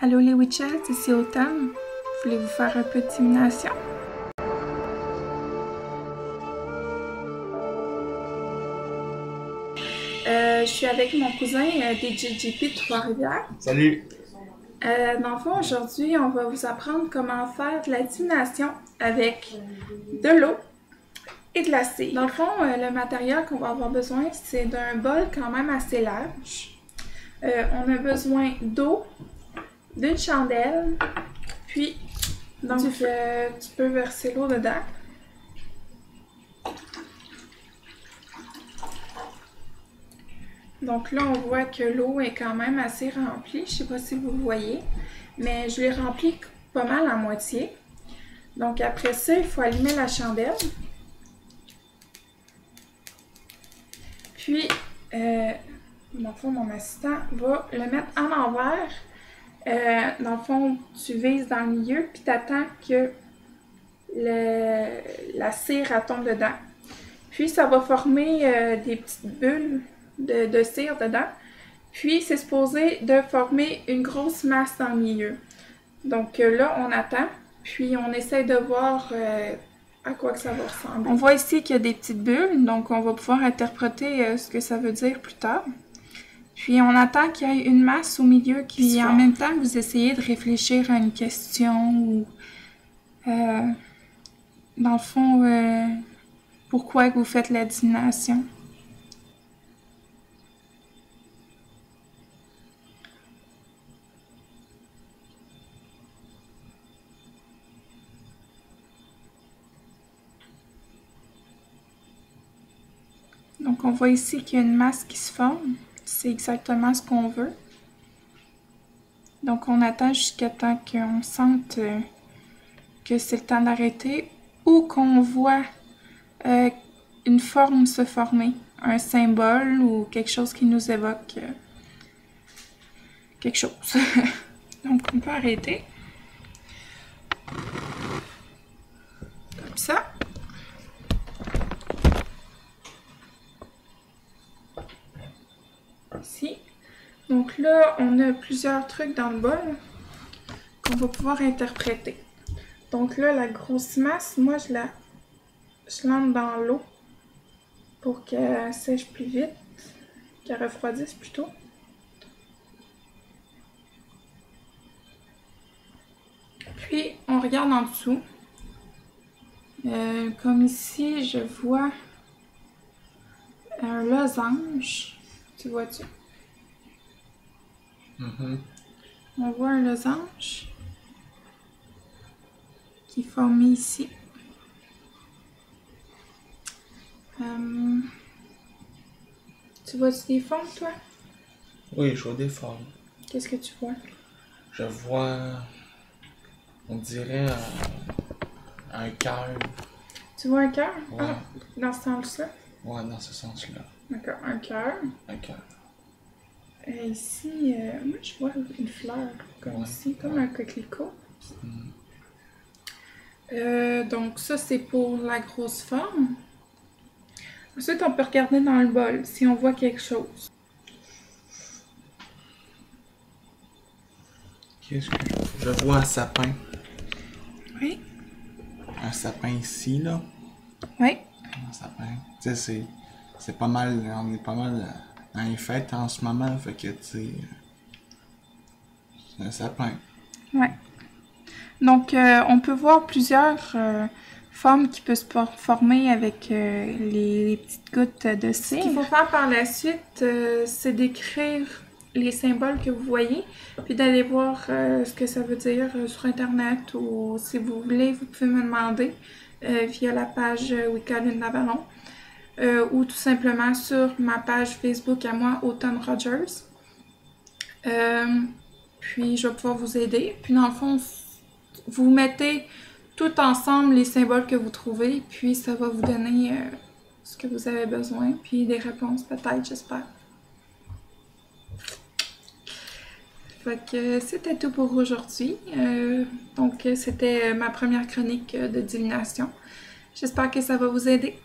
Allô les witches, ici Automne. Voulez-vous faire un peu de divination? Je suis avec mon cousin DJJP de Trois-Rivières. Salut! Dans le fond, aujourd'hui, on va vous apprendre comment faire de la divination avec de l'eau et de la cire. Dans le fond, le matériel qu'on va avoir besoin, c'est d'un bol quand même assez large. On a besoin d'eau, d'une chandelle, puis donc tu peux verser l'eau dedans. Donc là, on voit que l'eau est quand même assez remplie. Je sais pas si vous voyez, mais je l'ai remplie pas mal à moitié. Donc après ça, il faut allumer la chandelle. Puis, dans le fond, mon assistant va le mettre en envers. Dans le fond, tu vises dans le milieu, puis tu attends que la cire elle tombe dedans. Puis, ça va former des petites bulles de cire dedans. Puis, c'est supposé de former une grosse masse dans le milieu. Donc là, on attend, puis on essaie de voir à quoi que ça va ressembler. On voit ici qu'il y a des petites bulles, donc on va pouvoir interpréter ce que ça veut dire plus tard. Puis on attend qu'il y ait une masse au milieu qui se forme. En même temps, vous essayez de réfléchir à une question ou dans le fond, pourquoi vous faites la divination. Donc on voit ici qu'il y a une masse qui se forme. C'est exactement ce qu'on veut. Donc on attend jusqu'à temps qu'on sente que c'est le temps d'arrêter ou qu'on voit une forme se former, un symbole ou quelque chose qui nous évoque quelque chose. Donc on peut arrêter. Comme ça. Ici. Donc là, on a plusieurs trucs dans le bol qu'on va pouvoir interpréter. Donc là, la grosse masse, moi, je l'entre dans l'eau pour qu'elle sèche plus vite, qu'elle refroidisse plutôt. Puis, on regarde en dessous. Comme ici, je vois un losange. Tu vois-tu? On voit un losange qui est formé ici. Tu vois-tu des formes, toi? Oui, je vois des formes. Qu'est-ce que tu vois? Je vois, on dirait un cœur. Tu vois un cœur? Ouais. Ah, dans ce sens-là? Ouais, dans ce sens-là. D'accord, un cœur. Un cœur. Ici, moi je vois une fleur, comme ici, comme un coquelicot. Donc ça, c'est pour la grosse forme. Ensuite, on peut regarder dans le bol si on voit quelque chose. Qu'est-ce que je vois? Un sapin. Oui. Un sapin ici, là. Oui. Un sapin. Tu sais, c'est pas mal, on est pas mal dans les fêtes en ce moment, fait que, tu sais, c'est un sapin. Oui. Donc, on peut voir plusieurs formes qui peuvent se former avec les petites gouttes de cire. Ce qu'il faut faire par la suite, c'est d'écrire les symboles que vous voyez, puis d'aller voir ce que ça veut dire sur Internet ou si vous voulez, vous pouvez me demander via la page Wicca Lune d'Avalon ou tout simplement sur ma page Facebook à moi, Autumn Rogers. Puis je vais pouvoir vous aider. Puis dans le fond, vous mettez tout ensemble les symboles que vous trouvez, puis ça va vous donner ce que vous avez besoin, puis des réponses peut-être, j'espère. Fait que c'était tout pour aujourd'hui. Donc c'était ma première chronique de divination. J'espère que ça va vous aider.